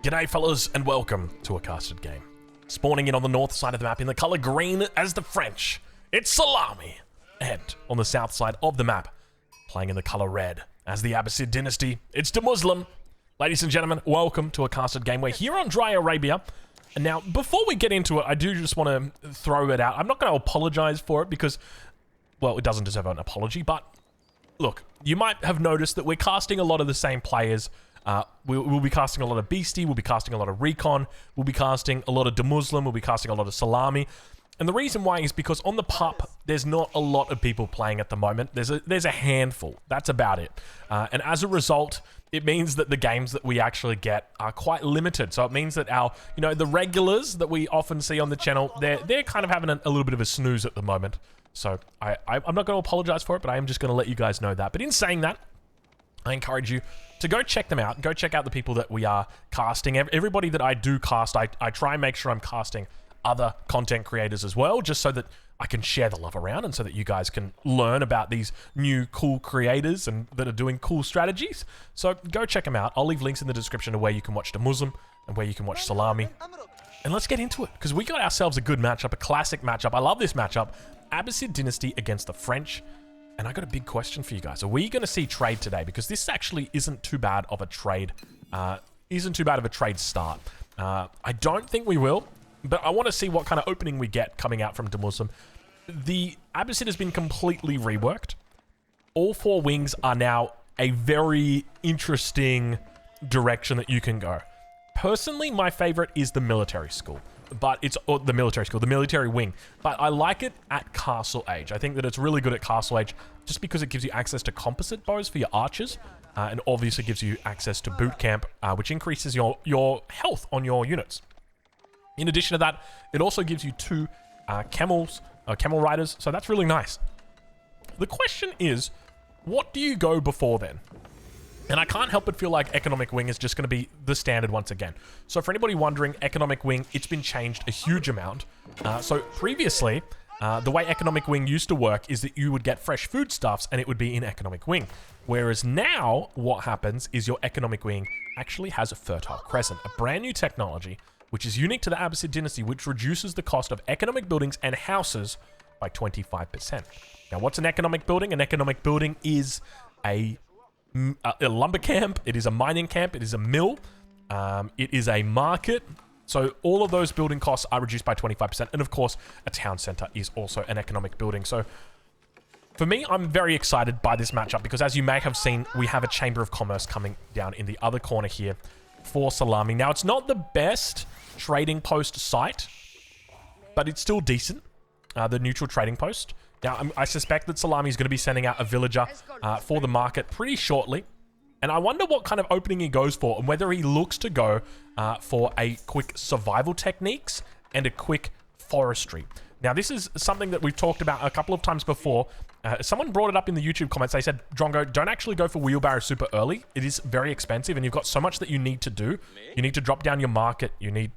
G'day fellas and welcome to a casted game. Spawning in on the north side of the map in the colour green as the French, it's Salami. And on the south side of the map, playing in the colour red as the Abbasid dynasty, it's the Muslim. Ladies and gentlemen, welcome to a casted game. We're here on Dry Arabia. And now, before we get into it, I do just want to throw it out. I'm not going to apologise for it because, well, it doesn't deserve an apology, but look, you might have noticed that we're casting a lot of the same players. We'll be casting a lot of Beastie, we'll be casting a lot of Recon, we'll be casting a lot of Muslim, we'll be casting a lot of Salami. And the reason why is because on the pup, there's not a lot of people playing at the moment. There's a handful. That's about it. And as a result, it means that the games that we actually get are quite limited. So it means that our, the regulars that we often see on the channel, they're kind of having a little bit of a snooze at the moment. So I'm not going to apologize for it, but I am just going to let you guys know that. But in saying that, I encourage you to go check them out. Go check out the people that we are casting. Everybody that I do cast, I try and make sure I'm casting other content creators as well, just so that I can share the love around and so that you guys can learn about these new cool creators and that are doing cool strategies. So go check them out. I'll leave links in the description to where you can watch the Muslim and where you can watch Salami. And let's get into it, because we got ourselves a good matchup, a classic matchup. I love this matchup. Abbasid dynasty against the French. And I got a big question for you guys. Are we going to see trade today? Because this actually isn't too bad of a trade. Start. I don't think we will, but I want to see what kind of opening we get coming out from Muslim. The Abbasid has been completely reworked. All four wings are now a very interesting direction that you can go. Personally, my favorite is the military school. But it's the military wing. But I like it at Castle Age. I think that it's really good at Castle Age just because it gives you access to composite bows for your archers, and obviously gives you access to boot camp, which increases your health on your units. In addition to that, it also gives you two camel riders, so that's really nice. The question is, what do you go before then? And I can't help but feel like Economic Wing is just going to be the standard once again. So for anybody wondering, Economic Wing, it's been changed a huge amount. So previously, the way Economic Wing used to work is that you would get fresh foodstuffs and it would be in Economic Wing. Whereas now, what happens is your Economic Wing actually has a Fertile Crescent, a brand new technology, which is unique to the Abbasid dynasty, which reduces the cost of economic buildings and houses by 25%. Now, what's an economic building? An economic building is a lumber camp, it is a mining camp, it is a mill, it is a market. So all of those building costs are reduced by 25%. And of course, a town center is also an economic building. So for me, I'm very excited by this matchup because as you may have seen, we have a Chamber of Commerce coming down in the other corner here for Salami. Now, it's not the best trading post site, but it's still decent, the neutral trading post. Now, I suspect that Salami is going to be sending out a villager for the market pretty shortly. And I wonder what kind of opening he goes for and whether he looks to go for a quick survival techniques and a quick forestry. Now, this is something that we've talked about a couple of times before. Someone brought it up in the YouTube comments. They said, Drongo, don't actually go for wheelbarrow super early. It is very expensive and you've got so much that you need to do. You need to drop down your market. You need...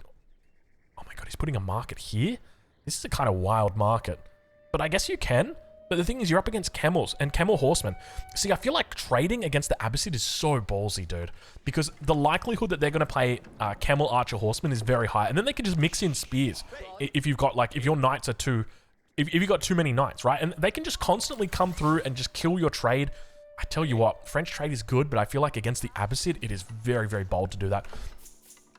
Oh my God, he's putting a market here? This is a kind of wild market. But I guess you can. But the thing is, you're up against camels and camel horsemen. See, I feel like trading against the Abbasid is so ballsy, dude. Because the likelihood that they're going to play camel archer horseman is very high. And then they can just mix in spears. If you've got, if your knights are too... If you've got too many knights, right? And they can just constantly come through and just kill your trade. I tell you what, French trade is good, but I feel like against the Abbasid, it is very, very bold to do that.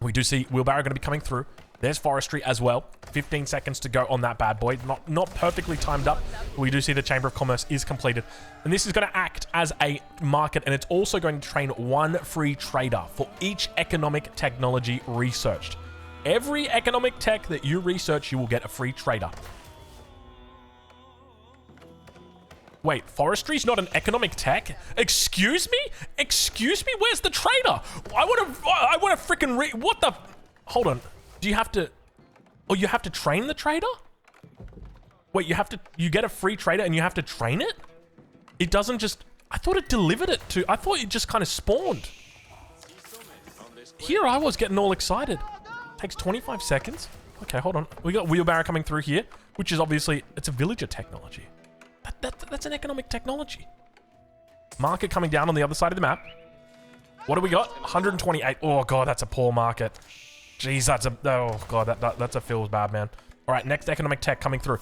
We do see wheelbarrow going to be coming through. There's forestry as well. 15 seconds to go on that bad boy. Not perfectly timed up. But we do see the Chamber of Commerce is completed. And this is going to act as a market. And it's also going to train one free trader for each economic technology researched. Every economic tech that you research, you will get a free trader. Wait, forestry is not an economic tech? Excuse me? Excuse me? Where's the trader? I want to freaking what the... Hold on. Do you have to... Oh, you have to train the trader? Wait, you get a free trader and you have to train it? It doesn't just... I thought it delivered it to... I thought it just kind of spawned. Here I was getting all excited. Takes 25 seconds. Okay, hold on. We got wheelbarrow coming through here, which is obviously... It's a villager technology. That's an economic technology. Market coming down on the other side of the map. What do we got? 128. Oh, God, that's a poor market. Jeez, that's a... Oh, God, that feels bad, man. All right, next economic tech coming through.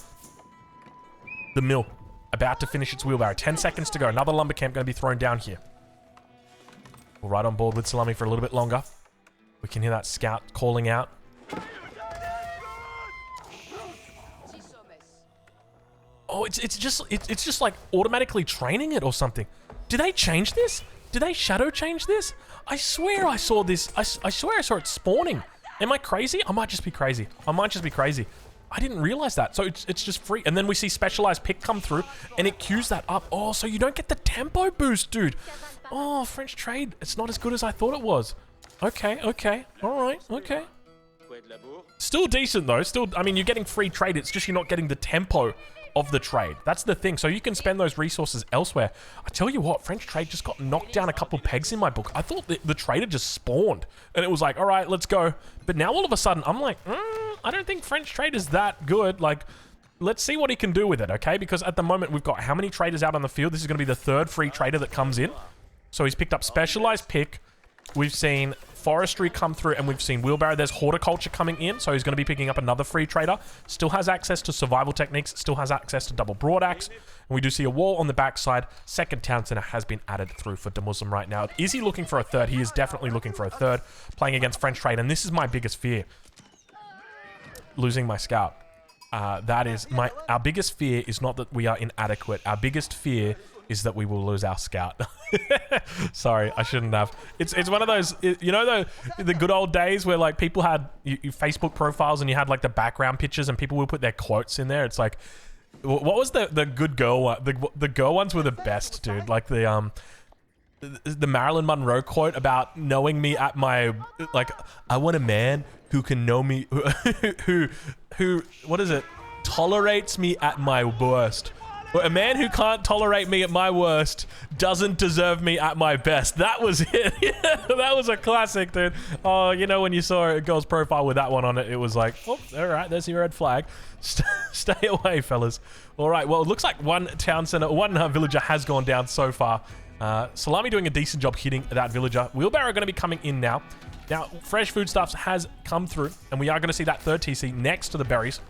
The mill. About to finish its wheelbarrow. 10 seconds to go. Another lumber camp going to be thrown down here. We're right on board with Salami for a little bit longer. We can hear that scout calling out. Oh, it's just like automatically training it or something. Did they change this? Did they shadow change this? I swear I saw this. I swear I saw it spawning. Am I crazy? I might just be crazy. I didn't realize that. So it's just free. And then we see specialized pick come through and it queues that up. Oh, so you don't get the tempo boost, dude. Oh, French trade. It's not as good as I thought it was. Okay. All right. Okay. Still decent though. Still, I mean, you're getting free trade. It's just you're not getting the tempo of the trade. That's the thing. So you can spend those resources elsewhere. I tell you what, French trade just got knocked down a couple pegs in my book. I thought the trader just spawned and it was like, all right, let's go. But now all of a sudden I'm like, I don't think French trade is that good. Like, let's see what he can do with it, okay? Because at the moment we've got how many traders out on the field? This is going to be the third free trader that comes in. So he's picked up specialized pick. We've seen forestry come through and we've seen wheelbarrow. There's horticulture coming in, so he's going to be picking up another free trader. Still has access to survival techniques, still has access to double broadaxe. And we do see a wall on the backside. Second town center has been added through for Muslim right now. Is he looking for a third? He is definitely looking for a third, playing against French trade. And this is my biggest fear. Losing my scout. Our biggest fear is not that we are inadequate. Our biggest fear is that we will lose our scout. Sorry, I shouldn't have. It's one of those, you know, the good old days where like people had Facebook profiles and you had like the background pictures and people would put their quotes in there. It's like, what was the good girl one? The girl ones were the best, dude. Like the Marilyn Monroe quote about knowing me at my, like, I want a man who can know me, who what is it? Tolerates me at my worst. A man who can't tolerate me at my worst doesn't deserve me at my best. That was it. Yeah, that was a classic, dude. Oh, you know, when you saw a girl's profile with that one on it, it was like, oh, all right, there's your red flag. Stay away, fellas. All right, well, it looks like one town center, one villager has gone down so far. Salami doing a decent job hitting that villager. Wheelbarrow going to be coming in now. Now, fresh foodstuffs has come through, and we are going to see that third TC next to the berries.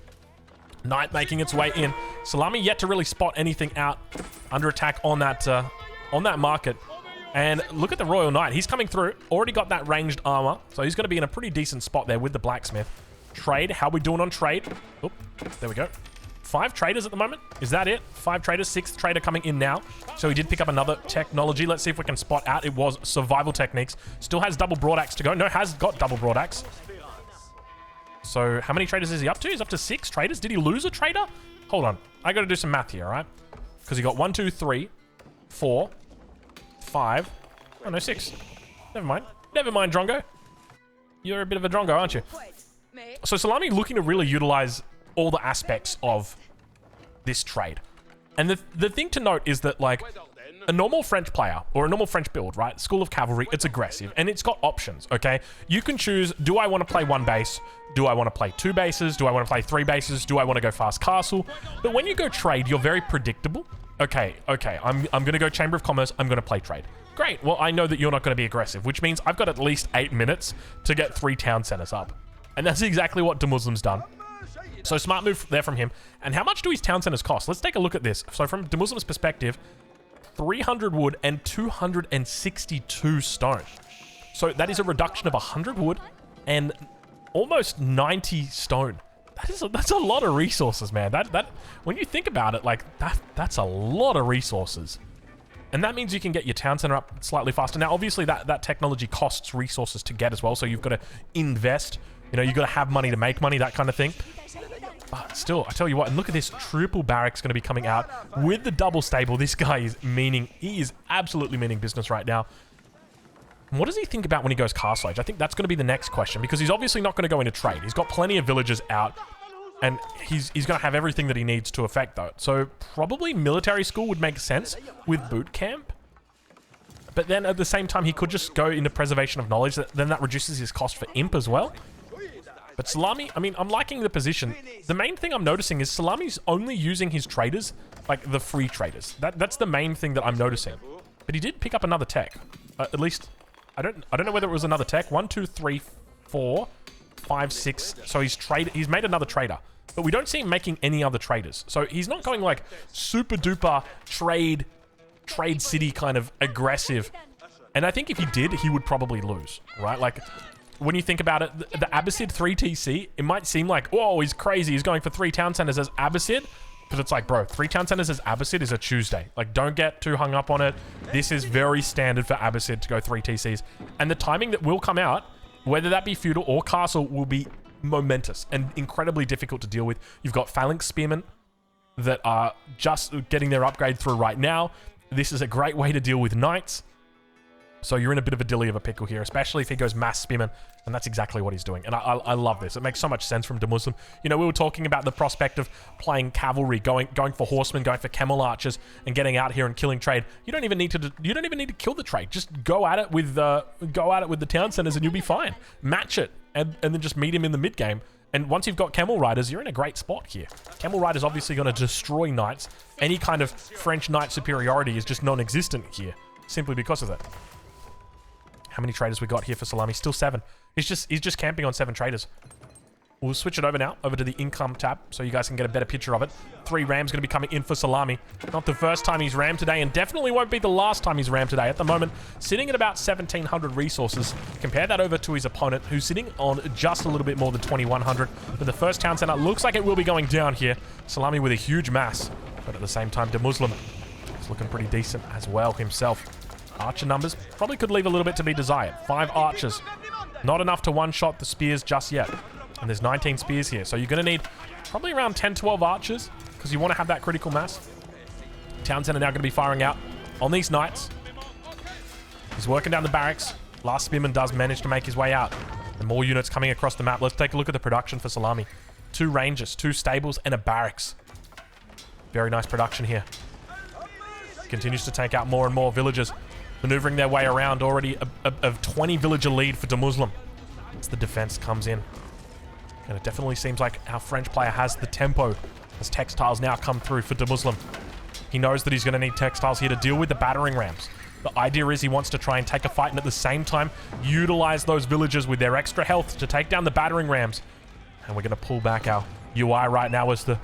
Knight making its way in. Salami yet to really spot anything out under attack on that market. And look at the Royal Knight. He's coming through. Already got that ranged armor. So he's going to be in a pretty decent spot there with the blacksmith. Trade. How we doing on trade? Oop, there we go. 5 traders at the moment. Is that it? 5 traders. 6th trader coming in now. So he did pick up another technology. Let's see if we can spot out. It was survival techniques. Still has double broadaxe to go. No, has got double broadaxe. So how many traders is he up to? He's up to 6 traders. Did he lose a trader? Hold on. I got to do some math here, all right? Because he got 1, 2, 3, 4, 5. Oh, no, 6. Never mind. Never mind, Drongo. You're a bit of a Drongo, aren't you? So Salami looking to really utilize all the aspects of this trade. And the thing to note is that, like, a normal French player or a normal French build, right? School of Cavalry, it's aggressive and it's got options, okay? You can choose, do I want to play 1 base? Do I want to play 2 bases? Do I want to play 3 bases? Do I want to go fast castle? But when you go trade, you're very predictable. Okay, I'm going to go Chamber of Commerce. I'm going to play trade. Great. Well, I know that you're not going to be aggressive, which means I've got at least 8 minutes to get 3 town centers up. And that's exactly what Muslim's done. So smart move there from him. And how much do his town centers cost? Let's take a look at this. So from Muslim's perspective, 300 wood and 262 stone. So that is a reduction of 100 wood and almost 90 stone. That's a lot of resources, man. That when you think about it, like that's a lot of resources. And that means you can get your town center up slightly faster. Now, obviously that technology costs resources to get as well. So you've got to invest, you know, you've got to have money to make money, that kind of thing. But still, I tell you what, and look at this triple barracks going to be coming out with the double stable. This guy is he is absolutely meaning business right now. What does he think about when he goes castle age? I think that's going to be the next question because he's obviously not going to go into trade. He's got plenty of villagers out and he's going to have everything that he needs to effect though. So probably military school would make sense with boot camp. But then at the same time, he could just go into preservation of knowledge. Then that reduces his cost for imp as well. But Salami, I mean, I'm liking the position. The main thing I'm noticing is Salami's only using his traders, like the free traders. That's the main thing that I'm noticing. But he did pick up another tech. At least I don't know whether it was another tech. 1, 2, 3, 4, 5, 6. So he's made another trader. But we don't see him making any other traders. So he's not going like super duper trade city kind of aggressive. And I think if he did, he would probably lose, right? Like, when you think about it, the Abbasid 3 TC, it might seem like, oh, he's crazy. He's going for 3 town centers as Abbasid. But it's like, bro, 3 town centers as Abbasid is a Tuesday. Like, don't get too hung up on it. This is very standard for Abbasid to go 3 TCs. And the timing that will come out, whether that be feudal or castle, will be momentous and incredibly difficult to deal with. You've got phalanx spearmen that are just getting their upgrade through right now. This is a great way to deal with knights. So you're in a bit of a dilly of a pickle here, especially if he goes mass spearman, and that's exactly what he's doing. And I love this. It makes so much sense from Muslim. You know, we were talking about the prospect of playing cavalry, going for horsemen, going for camel archers, and getting out here and killing trade. You don't even need to kill the trade. Just go at it with the town centers, and you'll be fine. Match it, and then just meet him in the mid game. And once you've got camel riders, you're in a great spot here. Camel riders obviously going to destroy knights. Any kind of French knight superiority is just non-existent here, simply because of that. How many traders we got here for Salami? Still 7. He's just camping on 7 traders. We'll switch it over now, over to the income tab, so you guys can get a better picture of it. 3 rams going to be coming in for Salami. Not the first time he's rammed today, and definitely won't be the last time he's rammed today. At the moment, sitting at about 1,700 resources. Compare that over to his opponent, who's sitting on just a little bit more than 2,100. But the first town center looks like it will be going down here. Salami with a huge mass, but at the same time, Muslim is looking pretty decent as well himself. Archer numbers probably could leave a little bit to be desired. 5 archers. Not enough to one-shot the spears just yet. And there's 19 spears here. So you're going to need probably around 10, 12 archers because you want to have that critical mass. Town center now going to be firing out on these knights. He's working down the barracks. Last spearman does manage to make his way out. And more units coming across the map. Let's take a look at the production for Salami. 2 rangers, 2 stables, and a barracks. Very nice production here. Continues to take out more and more villagers. Maneuvering their way around, already a 20 villager lead for Muslim as the defense comes in. And it definitely seems like our French player has the tempo as textiles now come through for Muslim. He knows that he's going to need textiles here to deal with the battering rams. The idea is he wants to try and take a fight and at the same time utilize those villagers with their extra health to take down the battering rams. And we're going to pull back our UI right now as the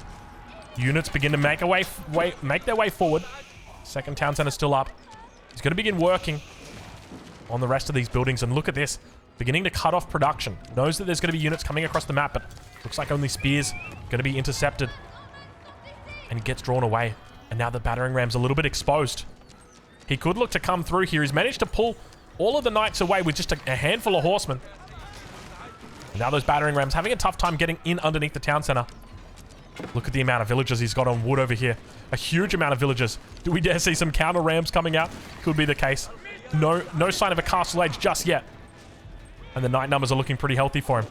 units begin to make their way forward. Second town center still up. He's going to begin working on the rest of these buildings. And look at this. Beginning to cut off production. Knows that there's going to be units coming across the map, but looks like only spears going to be intercepted. And he gets drawn away. And now the battering ram's a little bit exposed. He could look to come through here. He's managed to pull all of the knights away with just a handful of horsemen. And now those battering rams having a tough time getting in underneath the town center. Look at the amount of villagers he's got on wood over here. A huge amount of villagers. Do we dare see some counter rams coming out? Could be the case. No sign of a castle age just yet. And the knight numbers are looking pretty healthy for him.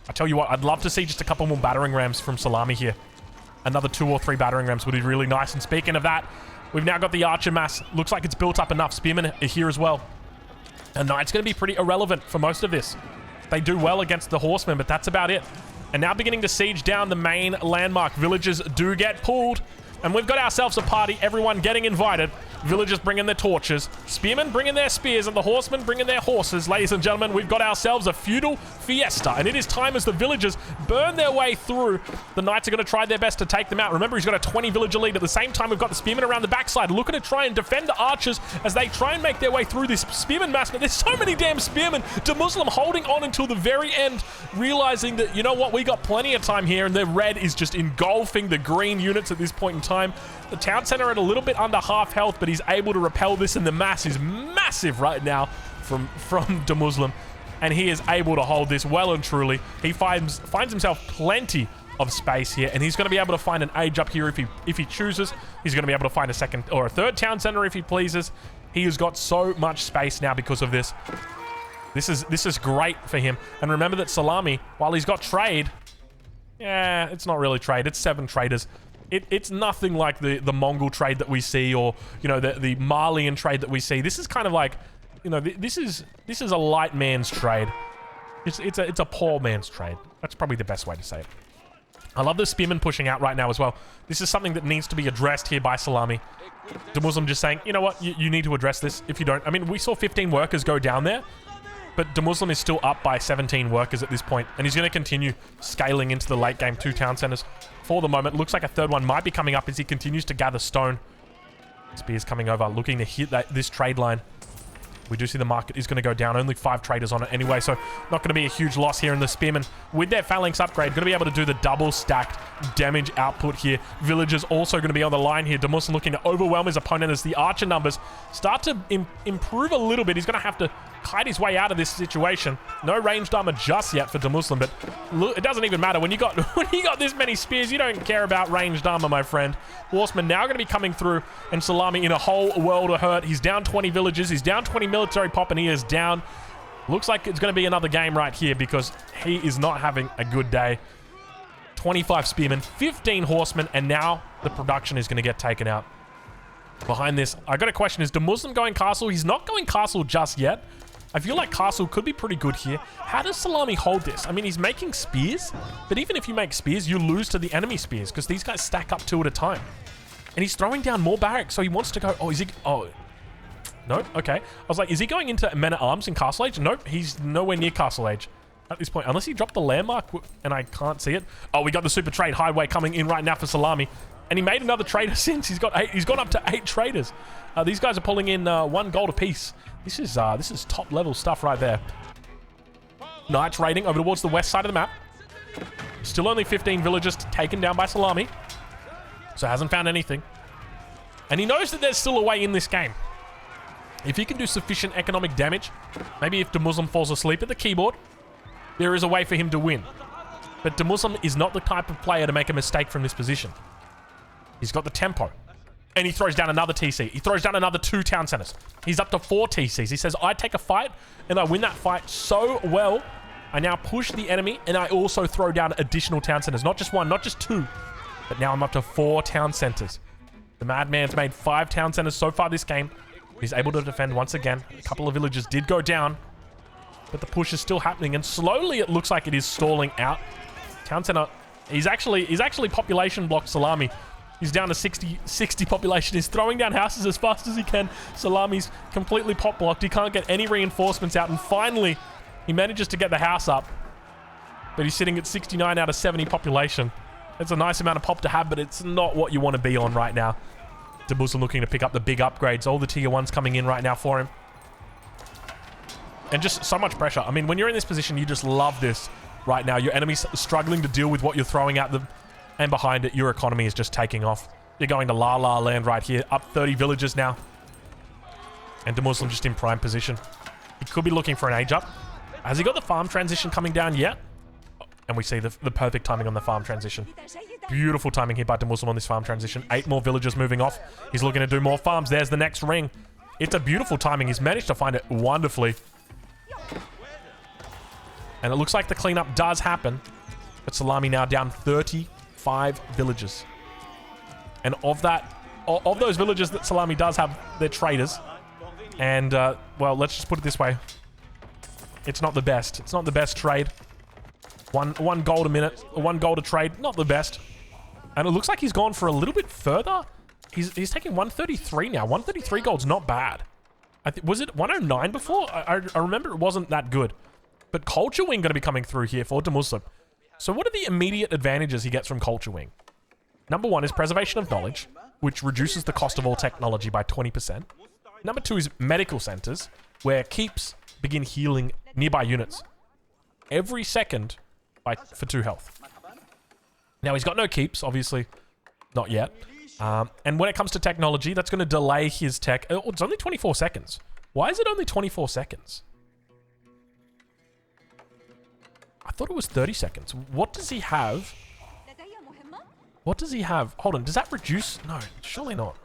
I tell you what, I'd love to see just a couple more battering rams from Salami here. Another 2 or 3 battering rams would be really nice. And speaking of that, we've now got the archer mass. Looks like it's built up enough. Spearmen are here as well. And knight's going to be pretty irrelevant for most of this. They do well against the horsemen, but that's about it. And now beginning to siege down the main landmark. Villagers do get pulled. And we've got ourselves a party. Everyone getting invited. Villagers bringing their torches. Spearmen bringing their spears. And the horsemen bringing their horses. Ladies and gentlemen, we've got ourselves a feudal fiesta. And it is time as the villagers burn their way through. The knights are going to try their best to take them out. Remember, he's got a 20 villager lead. At the same time, we've got the spearmen around the backside looking to try and defend the archers as they try and make their way through this spearman mass. But there's so many damn spearmen. Muslim holding on until the very end, realizing that, you know what, we got plenty of time here. And the red is just engulfing the green units at this point in time. The town center at a little bit under half health, but he's able to repel this, and the mass is massive right now from Muslim, and he is able to hold this well and truly. He finds himself plenty of space here, and he's going to be able to find an age up here if he chooses. He's going to be able to find a second or a third town center if he pleases. He has got so much space now because of this. This is great for him. And remember that Salami, while he's got trade, yeah, it's not really trade. It's 7 traders. It's nothing like the Mongol trade that we see, or, you know, the Malian trade that we see. This is kind of like, you know, this is a light man's trade. It's a poor man's trade. That's probably the best way to say it. I love the spearmen pushing out right now as well. This is something that needs to be addressed here by Salami. Muslim just saying, you know what, you need to address this. If you don't, I mean, we saw 15 workers go down there, but Muslim is still up by 17 workers at this point, and he's going to continue scaling into the late game 2 town centers. For the moment, looks like a third one might be coming up as he continues to gather stone. Spears coming over, looking to hit this trade line. We do see the market is going to go down. Only 5 traders on it anyway, so not going to be a huge loss here. And the spearmen, with their phalanx upgrade, going to be able to do the double stacked damage output here. Villagers also going to be on the line here. Muslim looking to overwhelm his opponent as the archer numbers start to improve a little bit. He's going to have to kite his way out of this situation. No ranged armor just yet for Muslim, but look, it doesn't even matter. When you got this many spears, you don't care about ranged armor, my friend. Horsemen now going to be coming through, and Salami in a whole world of hurt. He's down 20 villagers. He's down 20 military pop, and he is down. Looks like it's going to be another game right here because he is not having a good day. 25 spearmen, 15 horsemen, and now the production is going to get taken out. Behind this, I got a question. Is Muslim going castle? He's not going castle just yet. I feel like castle could be pretty good here. How does Salami hold this? I mean, he's making spears, but even if you make spears, you lose to the enemy spears because these guys stack up 2 at a time. And he's throwing down more barracks, so he wants to go... Oh, is he... Oh, no? Okay. I was like, is he going into men-at-arms in Castle Age? Nope, he's nowhere near Castle Age at this point. Unless he dropped the landmark, and I can't see it. Oh, we got the super trade highway coming in right now for Salami. And he made another trader since. He's gone up to 8 traders. These guys are pulling in 1 gold apiece. This is top level stuff right there. Knights raiding over towards the west side of the map. Still only 15 villagers taken down by Salami. So hasn't found anything. And he knows that there's still a way in this game. If he can do sufficient economic damage, maybe if Muslim falls asleep at the keyboard, there is a way for him to win. But Muslim is not the type of player to make a mistake from this position. He's got the tempo. And he throws down another TC. He throws down another 2 town centers. He's up to 4 TCs. He says, I take a fight, and I win that fight so well, I now push the enemy, and I also throw down additional town centers. Not just 1, not just 2, but now I'm up to 4 town centers. The madman's made 5 town centers so far this game. He's able to defend once again. A couple of villagers did go down, but the push is still happening, and slowly it looks like it is stalling out. Town center, he's actually population blocked Salami. He's down to 60 population. He's throwing down houses as fast as he can. Salami's completely pop blocked. He can't get any reinforcements out. And finally, he manages to get the house up. But he's sitting at 69 out of 70 population. It's a nice amount of pop to have, but it's not what you want to be on right now. Muslim looking to pick up the big upgrades. All the tier 1s coming in right now for him. And just so much pressure. I mean, when you're in this position, you just love this right now. Your enemy's struggling to deal with what you're throwing at them. And behind it, your economy is just taking off. You're going to La La Land right here. Up 30 villages now. And Muslim just in prime position. He could be looking for an age up. Has he got the farm transition coming down yet? And we see the perfect timing on the farm transition. Beautiful timing here by Muslim on this farm transition. 8 more villagers moving off. He's looking to do more farms. There's the next ring. It's a beautiful timing. He's managed to find it wonderfully. And it looks like the cleanup does happen. But Salami now down 35 villagers. And of those villagers that Salami does have, they're traders. And, well, let's just put it this way. It's not the best. It's not the best trade. One gold a minute, 1 gold a trade, not the best. And it looks like he's gone for a little bit further. He's taking 133 now. 133 gold's not bad. Was it 109 before? I remember it wasn't that good. But Culture Wing going to be coming through here for Muslim. So what are the immediate advantages he gets from Culture Wing? Number 1 is Preservation of Knowledge, which reduces the cost of all technology by 20%. Number 2 is Medical Centers, where keeps begin healing nearby units every second for 2 health. Now, he's got no keeps, obviously. Not yet. And when it comes to technology, that's going to delay his tech. Oh, it's only 24 seconds. Why is it only 24 seconds? I thought it was 30 seconds. What does he have? What does he have? Hold on. Does that reduce? No, surely not.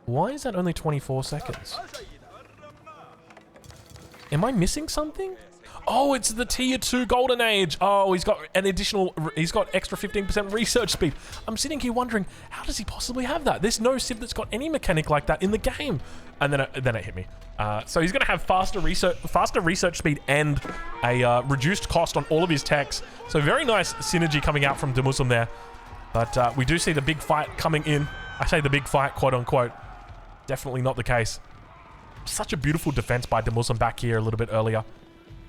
Why is that only 24 seconds? Am I missing something? Oh, it's the tier 2 golden age. Oh, he's got extra 15% research speed. I'm sitting here wondering, how does he possibly have that? There's no Civ that's got any mechanic like that in the game. And then it hit me. So he's going to have faster research speed and a reduced cost on all of his techs. So very nice synergy coming out from Demuslim there. But we do see the big fight coming in. I say the big fight, quote unquote. Definitely not the case. Such a beautiful defense by Demuslim back here a little bit earlier.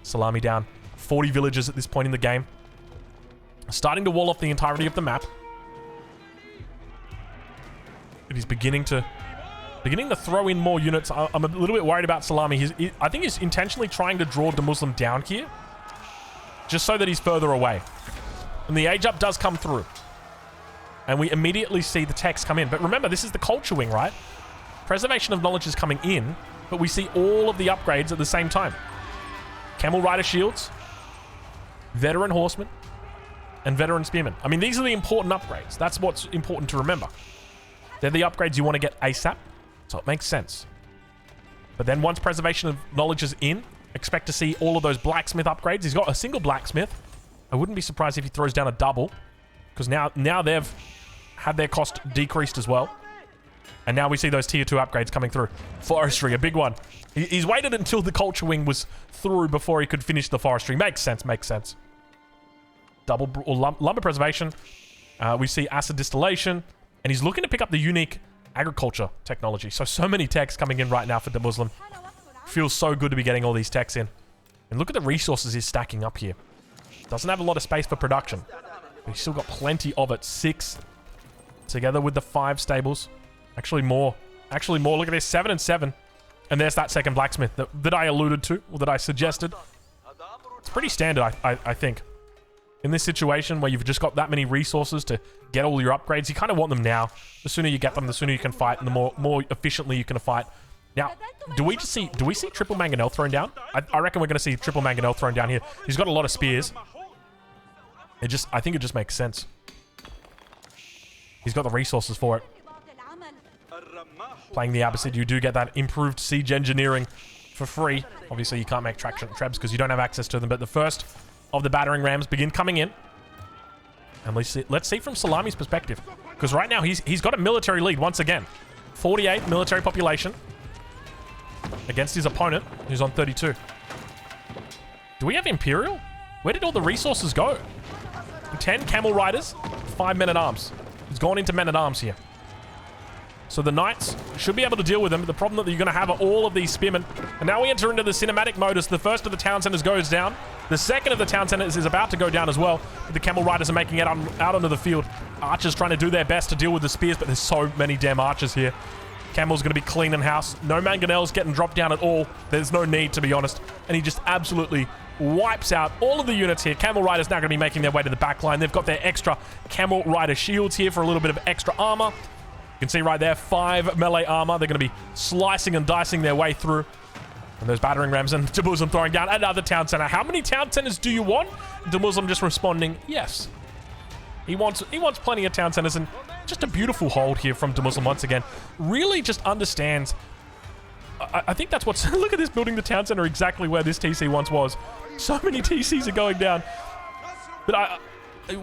Salami down. 40 villagers at this point in the game. Starting to wall off the entirety of the map. And he's beginning to throw in more units. I'm a little bit worried about Salami. I think he's intentionally trying to draw Demuslim down here. Just so that he's further away. And the age up does come through. And we immediately see the text come in. But remember, this is the culture wing, right? Preservation of knowledge is coming in, but we see all of the upgrades at the same time. Camel Rider shields, veteran horsemen, and veteran spearmen. I mean, these are the important upgrades. That's what's important to remember. They're the upgrades you want to get ASAP, so it makes sense. But then once preservation of knowledge is in, expect to see all of those blacksmith upgrades. He's got a single blacksmith. I wouldn't be surprised if he throws down a double, because now they've had their cost decreased as well. And now we see those tier 2 upgrades coming through. Forestry, a big one. He's waited until the culture wing was through before he could finish the forestry. Makes sense, makes sense. Lumber preservation. We see acid distillation. And he's looking to pick up the unique agriculture technology. So many techs coming in right now for Demuslim. Feels so good to be getting all these techs in. And look at the resources he's stacking up here. Doesn't have a lot of space for production. But he's still got plenty of it. 6 together with the 5 stables. Actually more. Look at this. 7 and 7. And there's that second blacksmith that I alluded to, or that I suggested. It's pretty standard, I think. In this situation where you've just got that many resources to get all your upgrades, you kind of want them now. The sooner you get them, the sooner you can fight, and the more efficiently you can fight. Now, do we see triple mangonel thrown down? I reckon we're going to see triple mangonel thrown down here. He's got a lot of spears. I think it just makes sense. He's got the resources for it. Playing the Abbasid, you do get that improved siege engineering for free. Obviously, you can't make traction trebs because you don't have access to them, but the first of the battering rams begin coming in. And let's see from Salami's perspective. Because right now, he's got a military lead once again. 48 military population against his opponent, who's on 32. Do we have Imperial? Where did all the resources go? 10 camel riders, 5 men-at-arms. He's gone into men-at-arms here. So the knights should be able to deal with them. But the problem that you're going to have are all of these spearmen. And now we enter into the cinematic modus. The first of the town centers goes down. The second of the town centers is about to go down as well. The camel riders are making it out onto the field. Archers trying to do their best to deal with the spears, but there's so many damn archers here. Camel's going to be cleaning house. No mangonels getting dropped down at all. There's no need, to be honest. And he just absolutely wipes out all of the units here. Camel riders now going to be making their way to the back line. They've got their extra camel rider shields here for a little bit of extra armor. You can see right there, 5 melee armor. They're going to be slicing and dicing their way through. And those battering rams and Demuslim throwing down another town center. How many town centers do you want? Demuslim just responding, yes. He wants plenty of town centers, and just a beautiful hold here from Demuslim once again. Really just understands. I think that's what's... Look at this, building the town center exactly where this TC once was. So many TCs are going down. But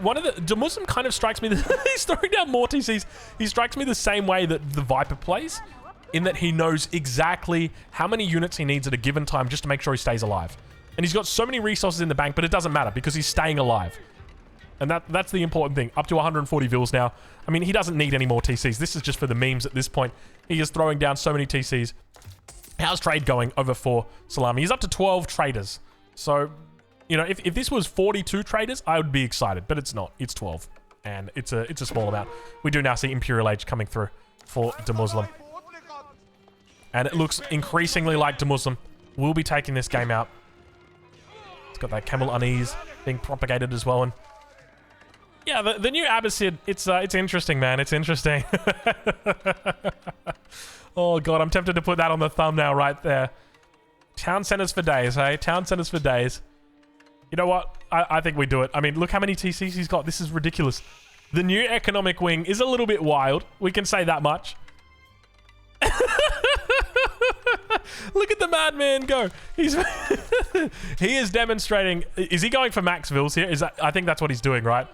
one of the Demuslim kind of strikes me he's throwing down more TCs. He strikes me the same way that the Viper plays, in that he knows exactly how many units he needs at a given time just to make sure he stays alive. And he's got so many resources in the bank, but it doesn't matter because he's staying alive. And that's the important thing. Up to 140 vills now. I mean, he doesn't need any more TCs. This is just for the memes at this point. He is throwing down so many TCs. How's trade going over for Salami? He's up to 12 traders. So, you know, if this was 42 traders, I would be excited, but it's not. It's 12, and it's a small amount. We do now see Imperial Age coming through for Demuslim, and it looks increasingly like Demuslim will be taking this game out. It's got that camel unease being propagated as well, and yeah, the new Abbasid. It's interesting, man. It's interesting. Oh god, I'm tempted to put that on the thumbnail right there. Town centers for days, hey? Town centers for days. You know what? I think we do it. I mean, look how many TCs he's got. This is ridiculous. The new economic wing is a little bit wild. We can say that much. Look at the madman go. He's he is demonstrating. Is he going for max vills here? Is that? I think that's what he's doing, right?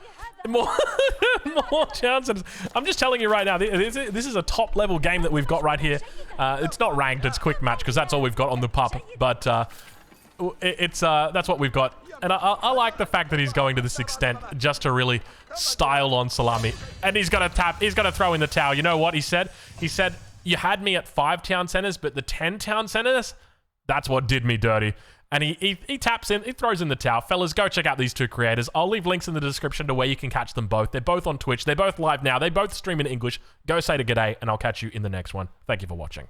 More chances. I'm just telling you right now, this is a top level game that we've got right here. It's not ranked, it's quick match because that's all we've got on the pup. But that's what we've got. And I like the fact that he's going to this extent just to really style on Salami. And he's gonna tap. He's gonna throw in the towel. You know what he said? He said, "You had me at 5 town centers, but the 10 town centers, that's what did me dirty." And he taps in, he throws in the towel. Fellas, go check out these two creators. I'll leave links in the description to where you can catch them both. They're both on Twitch. They're both live now. They both stream in English. Go say to g'day, and I'll catch you in the next one. Thank you for watching.